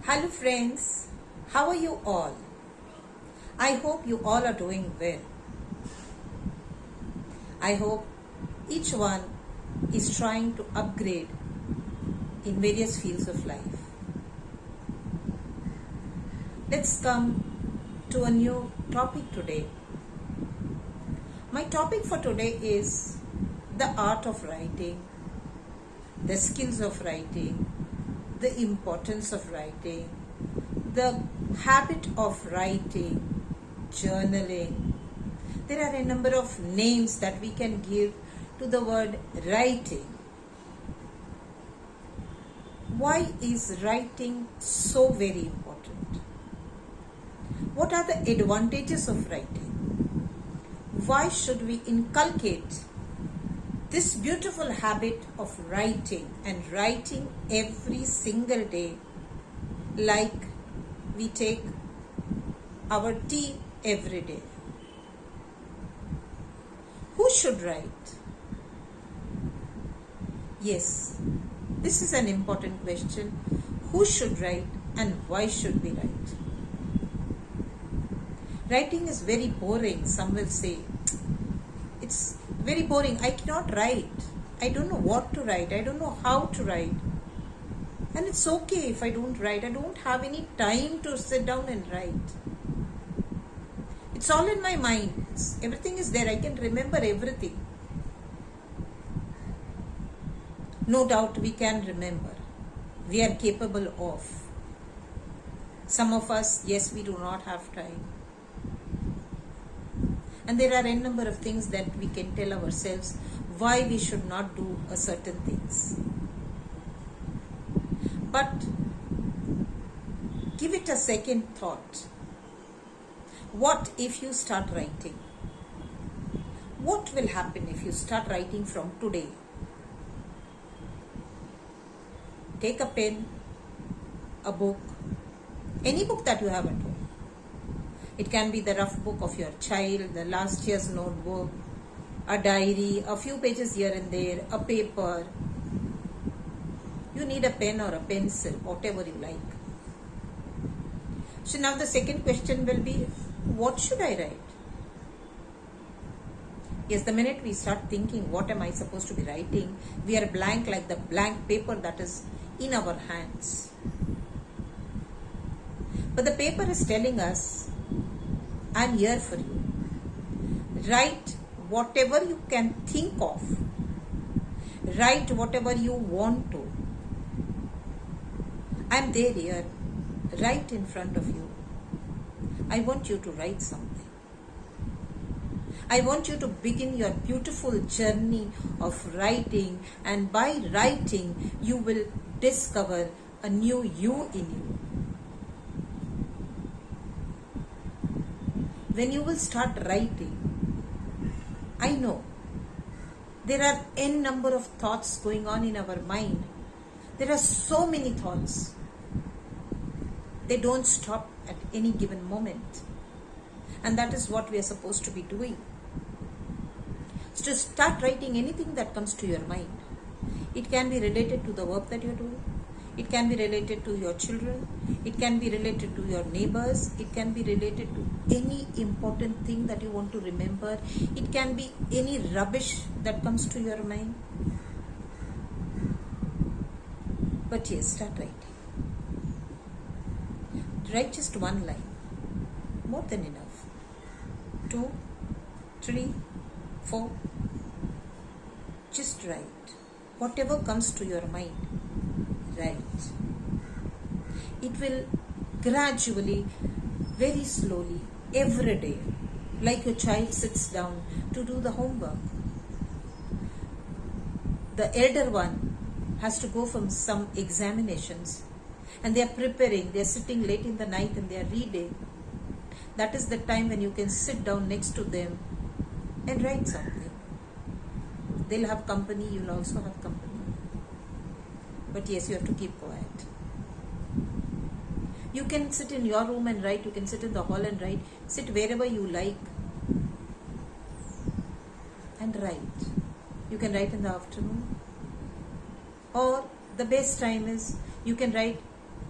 Hello friends, how are you all? I hope you all are doing well. I hope each one is trying to upgrade in various fields of life. Let's come to a new topic today. My topic for today is the art of writing, the skills of writing, the importance of writing, the habit of writing, journaling. There are a number of names that we can give to the word writing. Why is writing so very important? What are the advantages of writing? Why should we inculcate this beautiful habit of writing and writing every single day, like we take our tea every day? Who should write? Yes, this is an important question. Who should write and why should we write? Writing is very boring, some will say. It's very boring. I cannot write. I don't know what to write. I don't know how to write. And it's okay if I don't write. I don't have any time to sit down and write. It's all in my mind. Everything is there. I can remember everything. No doubt we can remember. We are capable of. Some of us, yes, we do not have time. And there are a number of things that we can tell ourselves why we should not do a certain things. But give it a second thought. What if you start writing? What will happen if you start writing from today? Take a pen, a book, any book that you have at home. It can be the rough book of your child, the last year's notebook, a diary, a few pages here and there, a paper. You need a pen or a pencil, whatever you like. So now the second question will be, what should I write? Yes, the minute we start thinking, what am I supposed to be writing? We are blank like the blank paper that is in our hands. But the paper is telling us, I'm here for you. Write whatever you can think of. Write whatever you want to. I'm there here, right in front of you. I want you to write something. I want you to begin your beautiful journey of writing, and by writing, you will discover a new you in you. When you will start writing, I know there are n number of thoughts going on in our mind. There are so many thoughts. They don't stop at any given moment. And that is what we are supposed to be doing. So to start writing anything that comes to your mind. It can be related to the work that you're doing. It can be related to your children. It can be related to your neighbors. It can be related to any important thing that you want to remember. It can be any rubbish that comes to your mind. But yes, start writing. Write just one line. More than enough. 2, 3, 4. Just write. Whatever comes to your mind. Right. It will gradually, very slowly, every day, like your child sits down to do the homework. The elder one has to go from some examinations and they are preparing, they are sitting late in the night and they are reading. That is the time when you can sit down next to them and write something. They'll have company, you'll also have company. But yes, you have to keep quiet. You can sit in your room and write. You can sit in the hall and write. Sit wherever you like and write. You can write in the afternoon. Or the best time is you can write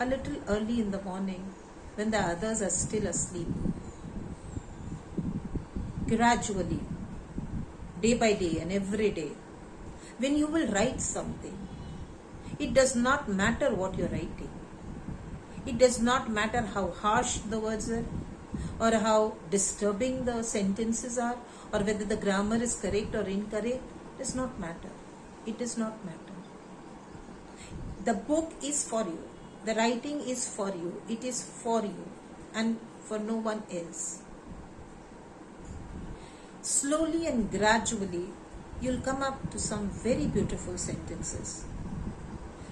a little early in the morning when the others are still asleep. Gradually, day by day and every day, when you will write something, it does not matter what you're writing. It does not matter how harsh the words are, or how disturbing the sentences are, or whether the grammar is correct or incorrect. It does not matter. It does not matter. The book is for you. The writing is for you. It is for you and for no one else. Slowly and gradually, you'll come up to some very beautiful sentences,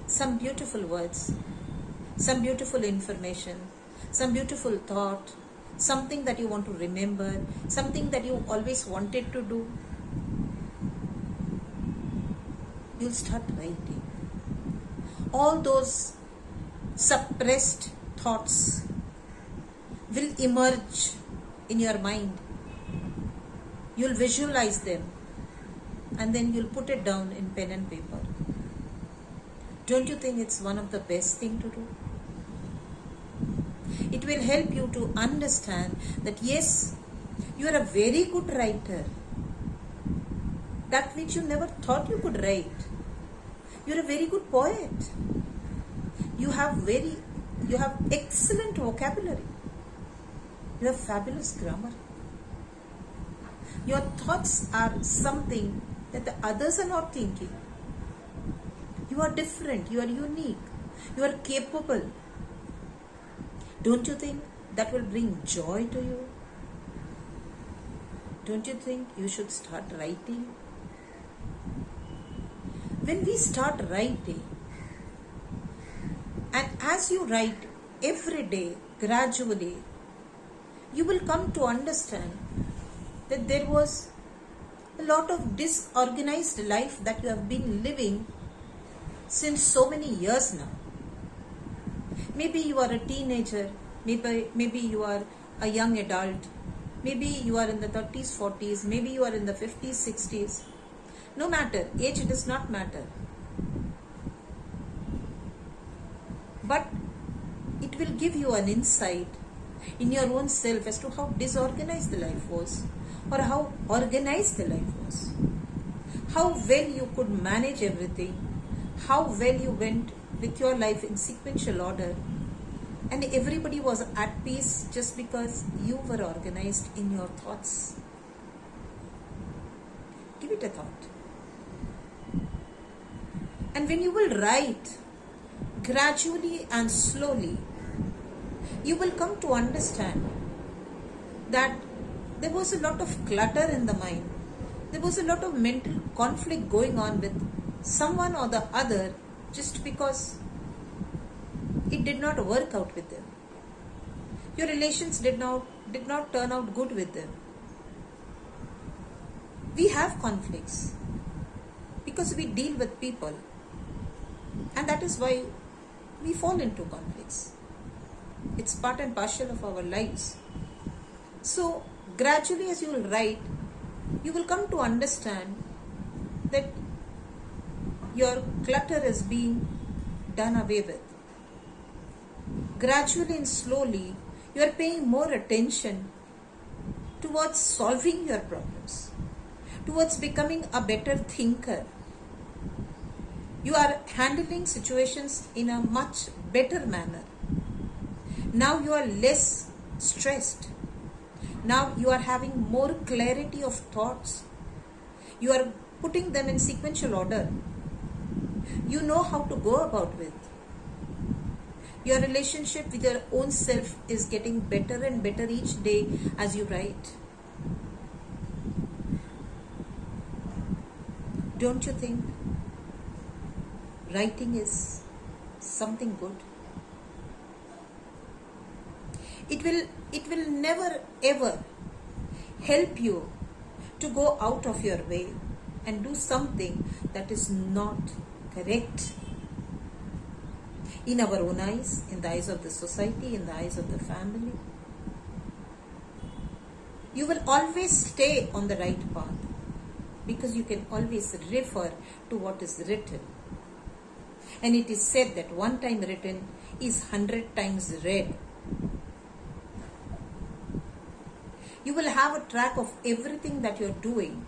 some beautiful words, some beautiful information, some beautiful thought, something that you want to remember, something that you always wanted to do. You'll start writing. All those suppressed thoughts will emerge in your mind. You'll visualize them and then you'll put it down in pen and paper. Don't you think it's one of the best things to do? It will help you to understand that yes, you are a very good writer. That which you never thought you could write. You're a very good poet. You have excellent vocabulary. You have fabulous grammar. Your thoughts are something that the others are not thinking. You are different. You are unique. You are capable. Don't you think that will bring joy to you? Don't you think you should start writing? When we start writing, and as you write every day, gradually, you will come to understand that there was a lot of disorganized life that you have been living since so many years now. Maybe you are a teenager, maybe you are a young adult, maybe you are in the 30s, 40s, maybe you are in the 50s, 60s. No matter, age does not matter. But it will give you an insight in your own self as to how disorganized the life was or how organized the life was. How well you could manage everything, how well you went with your life in sequential order, and everybody was at peace just because you were organized in your thoughts. Give it a thought. And when you will write, gradually and slowly, you will come to understand that there was a lot of clutter in the mind. There was a lot of mental conflict going on with someone or the other just because it did not work out with them. Your relations did not turn out good with them. We have conflicts because we deal with people, and that is why we fall into conflicts. It's part and parcel of our lives. So gradually, as you will write, you will come to understand that your clutter is being done away with. Gradually and slowly, you are paying more attention towards solving your problems, towards becoming a better thinker. You are handling situations in a much better manner. Now you are less stressed. Now you are having more clarity of thoughts. You are putting them in sequential order. You know how to go about with. Your relationship with your own self is getting better and better each day as you write. Don't you think writing is something good? It will never ever help you to go out of your way and do something that is not correct in our own eyes, in the eyes of the society, in the eyes of the family. You will always stay on the right path because you can always refer to what is written. And it is said that one time written is 100 times read. You will have a track of everything that you're doing,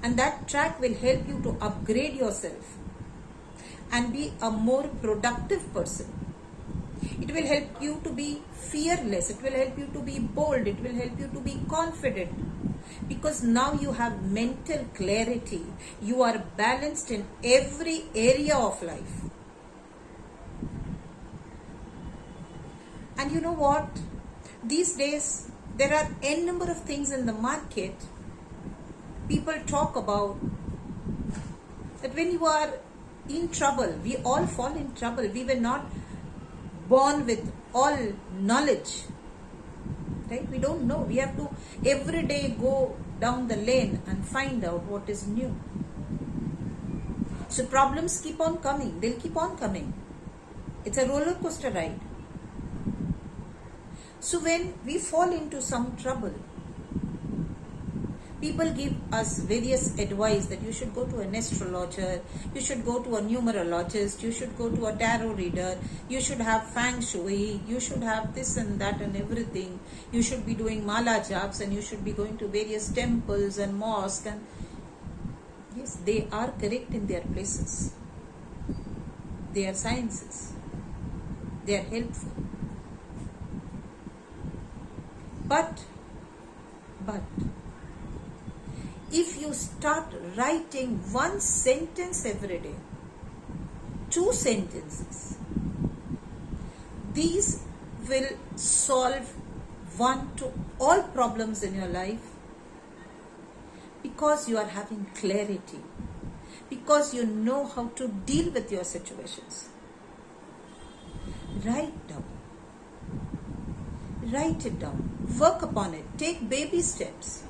and that track will help you to upgrade yourself and be a more productive person. It will help you to be fearless. It will help you to be bold. It will help you to be confident. Because now you have mental clarity. You are balanced in every area of life. And you know what? These days, there are n number of things in the market. People talk about that when you are in trouble, we all fall in trouble. We were not born with all knowledge, right? We don't know. We have to every day go down the lane and find out what is new. So problems keep on coming. They'll keep on coming. It's a roller coaster ride. So when we fall into some trouble, people give us various advice that you should go to an astrologer, you should go to a numerologist, you should go to a tarot reader, you should have feng shui, you should have this and that and everything. You should be doing mala japs and you should be going to various temples and mosques. And yes, they are correct in their places. They are sciences. They are helpful. But if you start writing one sentence every day, 2 sentences, these will solve one to all problems in your life, because you are having clarity, because you know how to deal with your situations. Write down. Write it down. Work upon it. Take baby steps.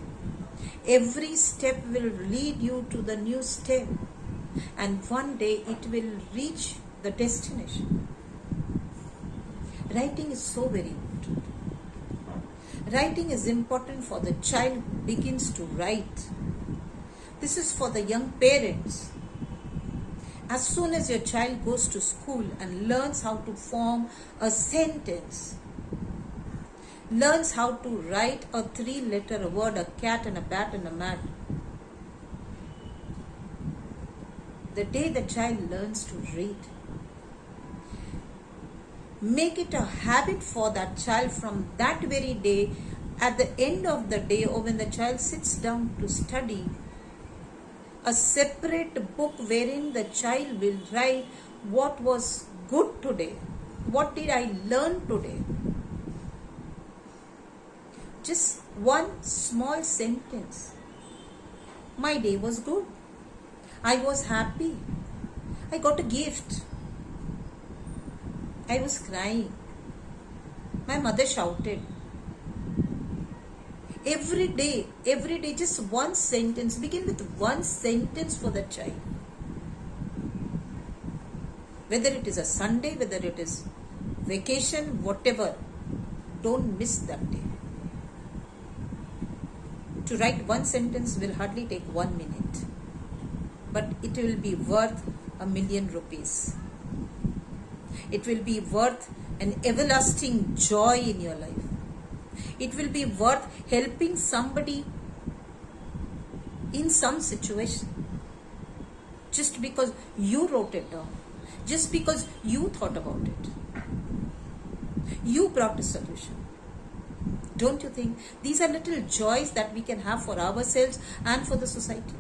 Every step will lead you to the new step, and one day it will reach the destination. Writing is so very important. Writing is important for the child begins to write. This is for the young parents. As soon as your child goes to school and learns how to form a sentence, learns how to write a 3-letter word, a cat and a bat and a mat. The day the child learns to read, make it a habit for that child from that very day. At the end of the day, or when the child sits down to study, a separate book wherein the child will write what was good today, what did I learn today. Just one small sentence. My day was good. I was happy. I got a gift. I was crying. My mother shouted. Every day, just one sentence. Begin with one sentence for the child. Whether it is a Sunday, whether it is vacation, whatever, don't miss that day. To write one sentence will hardly take 1 minute, but it will be worth ₹1,000,000. It will be worth an everlasting joy in your life. It will be worth helping somebody in some situation, just because you wrote it down, just because you thought about it. You brought a solution. Don't you think these are little joys that we can have for ourselves and for the society?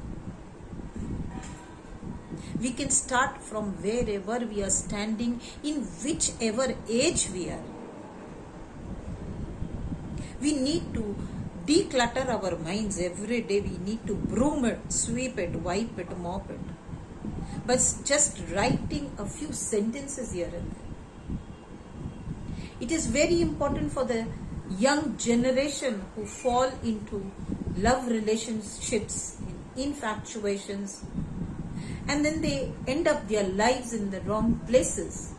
We can start from wherever we are standing, in whichever age we are. We need to declutter our minds every day. We need to broom it, sweep it, wipe it, mop it. But just writing a few sentences here and there. It is very important for the young generation who fall into love relationships, infatuations, and then they end up their lives in the wrong places,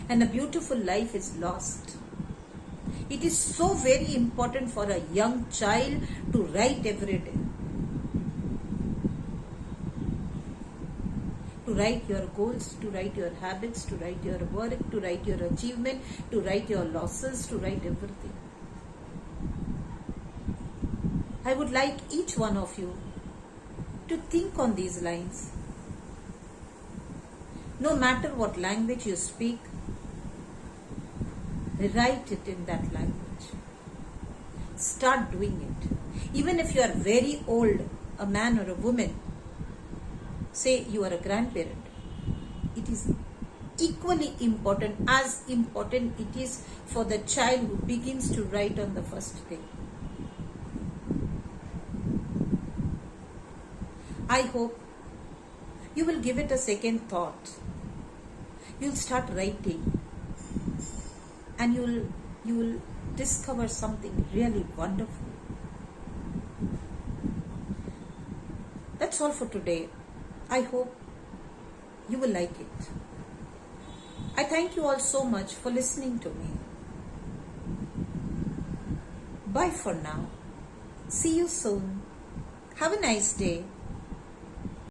and a beautiful life is lost. It is so very important for a young child to write every day. To to write your goals, to write your habits, to write your work, to write your achievement, to write your losses, to write everything. I would like each one of you to think on these lines. No matter what language you speak, write it in that language. Start doing it. Even if you are very old, a man or a woman, say you are a grandparent, it is equally important, as important it is for the child who begins to write on the first day. I hope you will give it a second thought. You'll start writing and you will discover something really wonderful. That's all for today. I hope you will like it. I thank you all so much for listening to me. Bye for now. See you soon. Have a nice day.